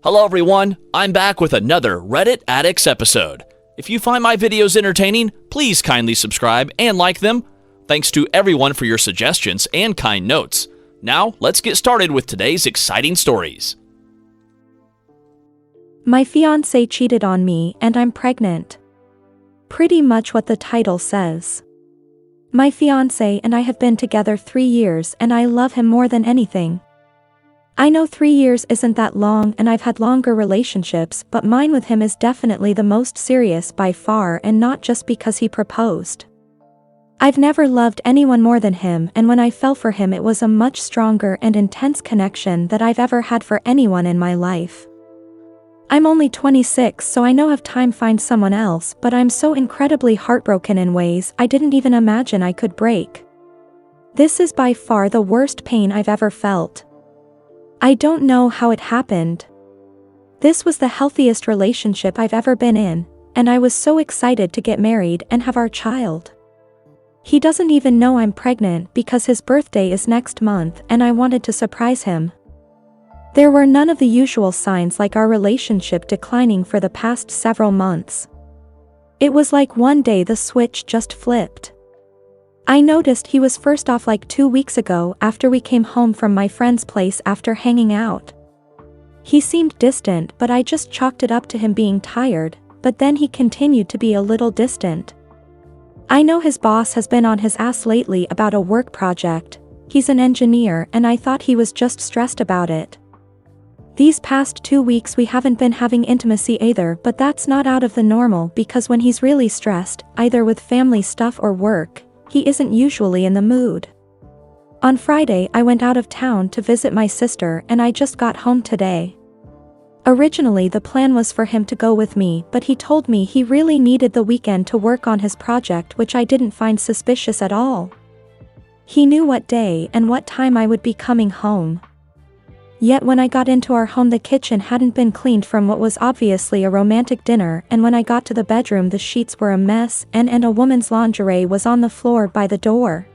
Hello everyone, I'm back with another Reddit Addicts episode. If you find my videos entertaining, please kindly subscribe and like them. Thanks to everyone for your suggestions and kind notes. Now, let's get started with today's exciting stories. My fiancé cheated on me and I'm pregnant. Pretty much what the title says. My fiancé and I have been together 3 years and I love him more than anything. I know 3 years isn't that long and I've had longer relationships, but mine with him is definitely the most serious by far, and not just because he proposed. I've never loved anyone more than him, and when I fell for him it was a much stronger and intense connection that I've ever had for anyone in my life. I'm only 26, so I know I've time find someone else, but I'm so incredibly heartbroken in ways I didn't even imagine I could break. This is by far the worst pain I've ever felt. I don't know how it happened. This was the healthiest relationship I've ever been in, and I was so excited to get married and have our child. He doesn't even know I'm pregnant because his birthday is next month and I wanted to surprise him. There were none of the usual signs like our relationship declining for the past several months. It was like one day the switch just flipped. I noticed he was first off like 2 weeks ago after we came home from my friend's place after hanging out. He seemed distant, but I just chalked it up to him being tired, but then he continued to be a little distant. I know his boss has been on his ass lately about a work project. He's an engineer and I thought he was just stressed about it. These past 2 weeks we haven't been having intimacy either, but that's not out of the normal because when he's really stressed, either with family stuff or work, he isn't usually in the mood. On Friday I went out of town to visit my sister and I just got home today. Originally the plan was for him to go with me, but he told me he really needed the weekend to work on his project, which I didn't find suspicious at all. He knew what day and what time I would be coming home. Yet when I got into our home the kitchen hadn't been cleaned from what was obviously a romantic dinner, and when I got to the bedroom the sheets were a mess and a woman's lingerie was on the floor by the door.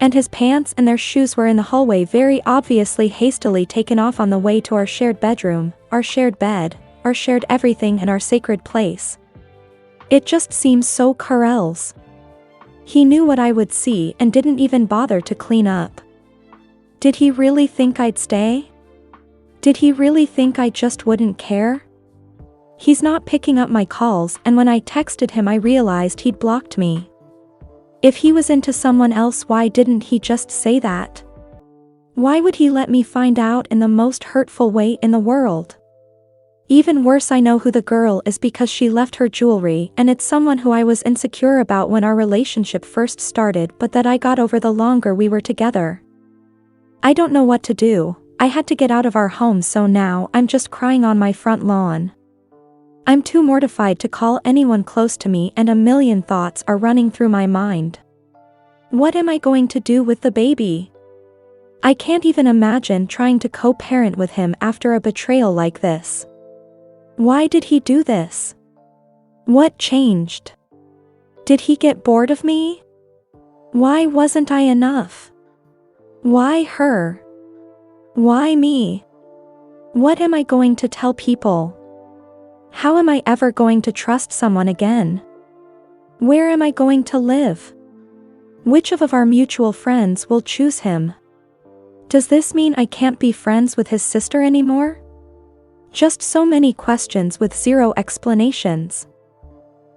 And his pants and their shoes were in the hallway, very obviously hastily taken off on the way to our shared bedroom, our shared bed, our shared everything and our sacred place. It just seems so Carell's. He knew what I would see and didn't even bother to clean up. Did he really think I'd stay? Did he really think I just wouldn't care? He's not picking up my calls, and when I texted him I realized he'd blocked me. If he was into someone else, why didn't he just say that? Why would he let me find out in the most hurtful way in the world? Even worse, I know who the girl is because she left her jewelry, and it's someone who I was insecure about when our relationship first started, but that I got over the longer we were together. I don't know what to do. I had to get out of our home, so now I'm just crying on my front lawn. I'm too mortified to call anyone close to me and a million thoughts are running through my mind. What am I going to do with the baby? I can't even imagine trying to co-parent with him after a betrayal like this. Why did he do this? What changed? Did he get bored of me? Why wasn't I enough? Why her? Why me? What am I going to tell people? How am I ever going to trust someone again? Where am I going to live? Which of our mutual friends will choose him? Does this mean I can't be friends with his sister anymore? Just so many questions with zero explanations.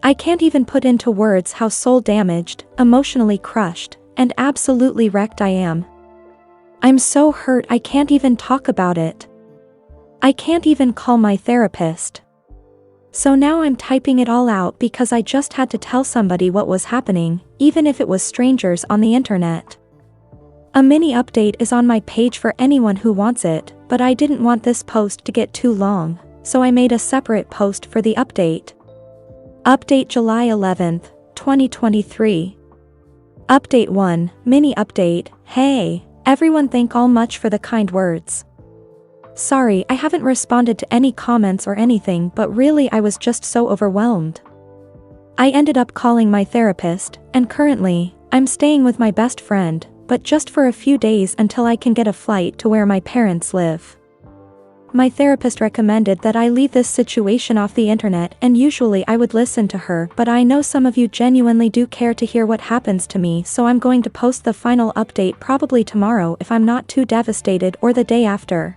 I can't even put into words how soul damaged, emotionally crushed, and absolutely wrecked I am. I'm so hurt I can't even talk about it. I can't even call my therapist. So now I'm typing it all out because I just had to tell somebody what was happening, even if it was strangers on the internet. A mini update is on my page for anyone who wants it, but I didn't want this post to get too long, so I made a separate post for the update. Update July 11th, 2023. Update 1, mini update. Hey, everyone, thank all much for the kind words. Sorry I haven't responded to any comments or anything, but really I was just so overwhelmed. I ended up calling my therapist, and currently, I'm staying with my best friend, but just for a few days until I can get a flight to where my parents live. my therapist recommended that I leave this situation off the internet, and usually I would listen to her, but I know some of you genuinely do care to hear what happens to me, so I'm going to post the final update probably tomorrow if I'm not too devastated, or the day after.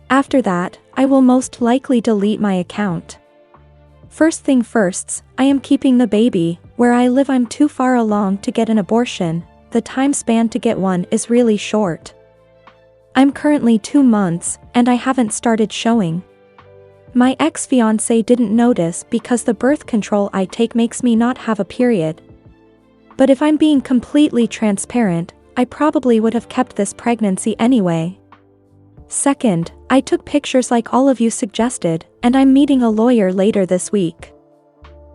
After that, I will most likely delete my account. First thing firsts, I am keeping the baby. Where I live I'm too far along to get an abortion. The time span to get one is really short. I'm currently 2 months, and I haven't started showing. My ex-fiancé didn't notice because the birth control I take makes me not have a period. But if I'm being completely transparent, I probably would have kept this pregnancy anyway. Second, I took pictures like all of you suggested, and I'm meeting a lawyer later this week.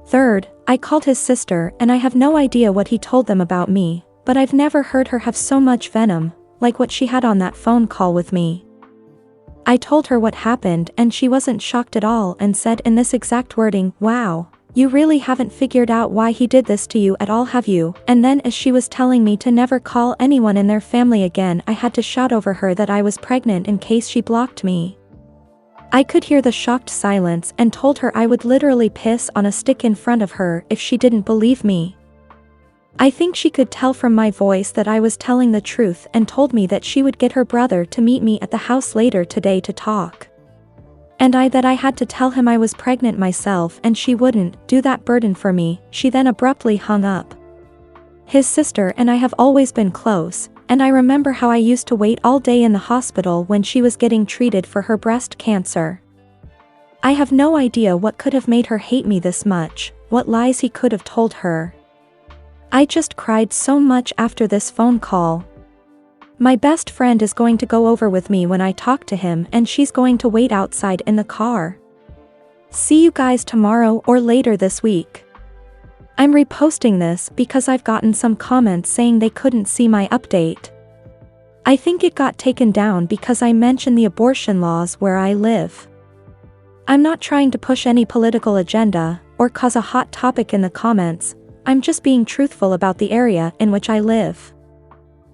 Third, I called his sister, and I have no idea what he told them about me, but I've never heard her have so much venom, like what she had on that phone call with me. I told her what happened and she wasn't shocked at all and said in this exact wording, "Wow, you really haven't figured out why he did this to you at all, have you?" And then as she was telling me to never call anyone in their family again, I had to shout over her that I was pregnant in case she blocked me. I could hear the shocked silence and told her I would literally piss on a stick in front of her if she didn't believe me. I think she could tell from my voice that I was telling the truth and told me that she would get her brother to meet me at the house later today to talk. And that I had to tell him I was pregnant myself and she wouldn't do that burden for me. She then abruptly hung up. His sister and I have always been close, and I remember how I used to wait all day in the hospital when she was getting treated for her breast cancer. I have no idea what could have made her hate me this much, what lies he could have told her. I just cried so much after this phone call. My best friend is going to go over with me when I talk to him, and she's going to wait outside in the car. See you guys tomorrow or later this week. I'm reposting this because I've gotten some comments saying they couldn't see my update. I think it got taken down because I mentioned the abortion laws where I live. I'm not trying to push any political agenda or cause a hot topic in the comments. I'm just being truthful about the area in which I live.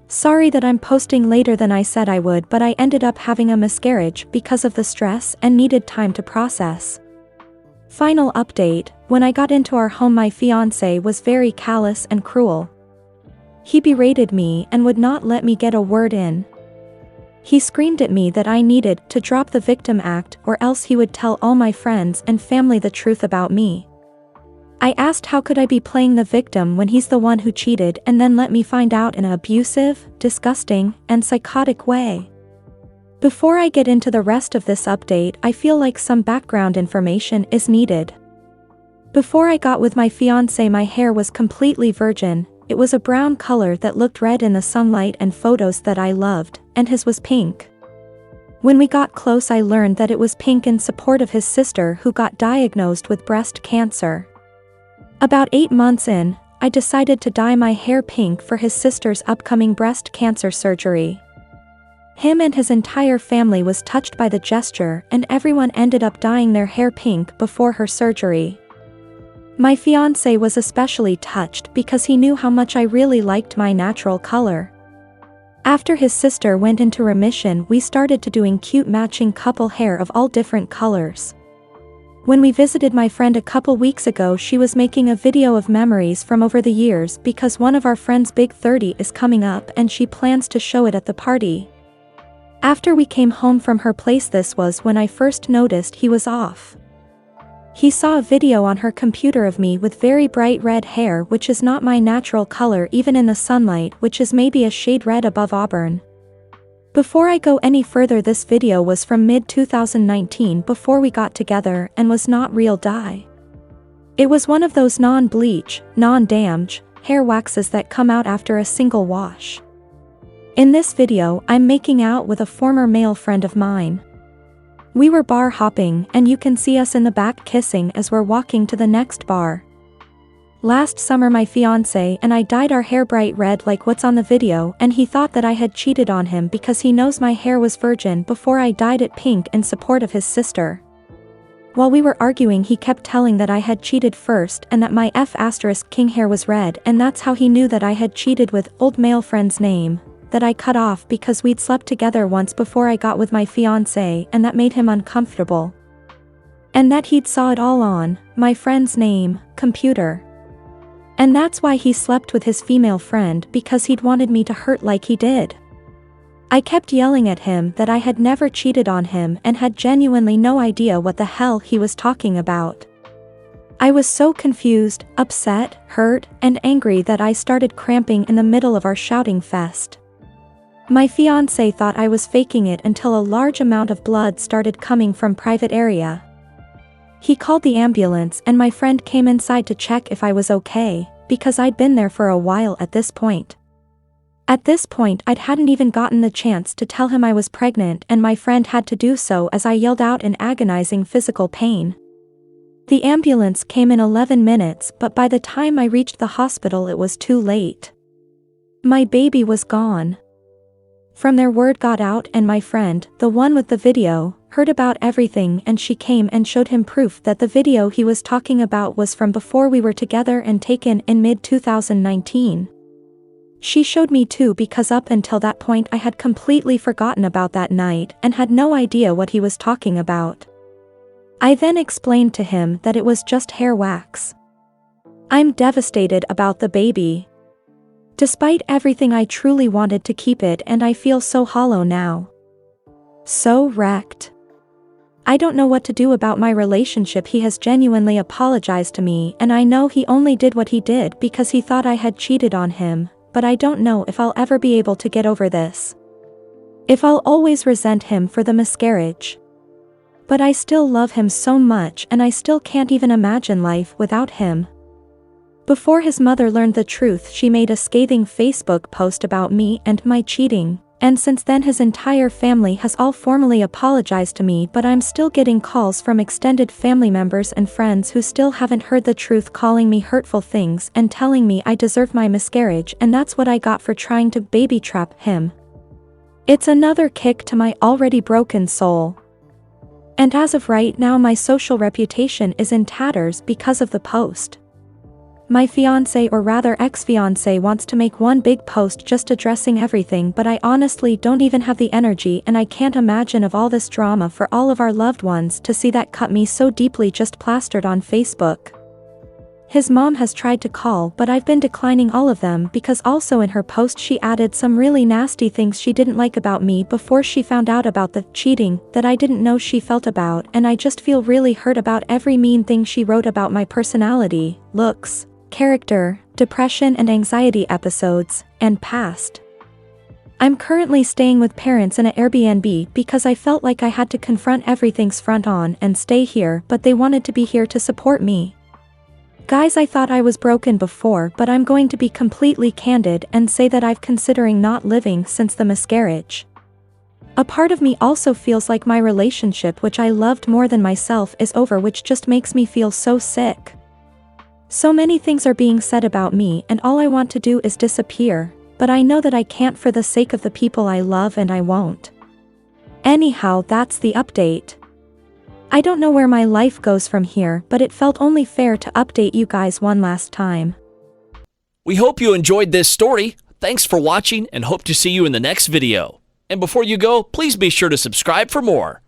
Sorry that I'm posting later than I said I would, but I ended up having a miscarriage because of the stress and needed time to process. Final update, when I got into our home my fiancé was very callous and cruel. He berated me and would not let me get a word in. He screamed at me that I needed to drop the victim act or else he would tell all my friends and family the truth about me. I asked how could I be playing the victim when he's the one who cheated and then let me find out in an abusive, disgusting, and psychotic way. Before I get into the rest of this update, I feel like some background information is needed. Before I got with my fiancé my hair was completely virgin. It was a brown color that looked red in the sunlight and photos that I loved, and his was pink. When we got close I learned that it was pink in support of his sister who got diagnosed with breast cancer. About 8 months in, I decided to dye my hair pink for his sister's upcoming breast cancer surgery. Him and his entire family was touched by the gesture, and everyone ended up dyeing their hair pink before her surgery. My fiancé was especially touched because he knew how much I really liked my natural color. After his sister went into remission, we started to doing cute matching couple hair of all different colors. When we visited my friend a couple weeks ago, she was making a video of memories from over the years because one of our friends' big 30 is coming up and she plans to show it at the party. After we came home from her place, this was when I first noticed he was off. He saw a video on her computer of me with very bright red hair, which is not my natural color even in the sunlight, which is maybe a shade red above auburn. Before I go any further, this video was from mid-2019 before we got together and was not real dye. It was one of those non-bleach, non-damage hair waxes that come out after a single wash. In this video, I'm making out with a former male friend of mine. We were bar hopping and you can see us in the back kissing as we're walking to the next bar. Last summer my fiancé and I dyed our hair bright red like what's on the video, and he thought that I had cheated on him because he knows my hair was virgin before I dyed it pink in support of his sister. While we were arguing he kept telling that I had cheated first and that my F*** king hair was red, and that's how he knew that I had cheated with old male friend's name. that I cut off because we'd slept together once before I got with my fiancé and that made him uncomfortable. And that he'd saw it all on my friend's name, computer. And that's why he slept with his female friend, because he'd wanted me to hurt like he did. I kept yelling at him that I had never cheated on him and had genuinely no idea what the hell he was talking about. I was so confused, upset, hurt, and angry that I started cramping in the middle of our shouting fest. My fiancé thought I was faking it until a large amount of blood started coming from private area. He called the ambulance and my friend came inside to check if I was okay, because I'd been there for a while at this point. At this point I hadn't even gotten the chance to tell him I was pregnant, and my friend had to do so as I yelled out in agonizing physical pain. The ambulance came in 11 minutes, but by the time I reached the hospital it was too late. My baby was gone. From there word got out and my friend, the one with the video, heard about everything, and she came and showed him proof that the video he was talking about was from before we were together and taken in mid-2019. She showed me too, because up until that point I had completely forgotten about that night and had no idea what he was talking about. I then explained to him that it was just hair wax. I'm devastated about the baby. Despite everything I truly wanted to keep it, and I feel so hollow now. So wrecked. I don't know what to do about my relationship. He has genuinely apologized to me, and I know he only did what he did because he thought I had cheated on him, but I don't know if I'll ever be able to get over this. If I'll always resent him for the miscarriage. But I still love him so much, and I still can't even imagine life without him. Before his mother learned the truth, she made a scathing Facebook post about me and my cheating, and since then his entire family has all formally apologized to me, but I'm still getting calls from extended family members and friends who still haven't heard the truth, calling me hurtful things and telling me I deserve my miscarriage, and that's what I got for trying to baby trap him. It's another kick to my already broken soul. And as of right now my social reputation is in tatters because of the post. My fiancé, or rather ex-fiancé, wants to make one big post just addressing everything, but I honestly don't even have the energy, and I can't imagine of all this drama for all of our loved ones to see that cut me so deeply just plastered on Facebook. His mom has tried to call, but I've been declining all of them, because also in her post she added some really nasty things she didn't like about me before she found out about the cheating that I didn't know she felt about, and I just feel really hurt about every mean thing she wrote about my personality, looks, character, depression and anxiety episodes, and past. I'm currently staying with parents in an Airbnb because I felt like I had to confront everything's front on and stay here, but they wanted to be here to support me. Guys, I thought I was broken before, but I'm going to be completely candid and say that I've considering not living since the miscarriage. A part of me also feels like my relationship, which I loved more than myself, is over, which just makes me feel so sick. So many things are being said about me, and all I want to do is disappear, but I know that I can't for the sake of the people I love, and I won't. Anyhow, that's the update. I don't know where my life goes from here, but it felt only fair to update you guys one last time. We hope you enjoyed this story. Thanks for watching and hope to see you in the next video. And before you go, please be sure to subscribe for more.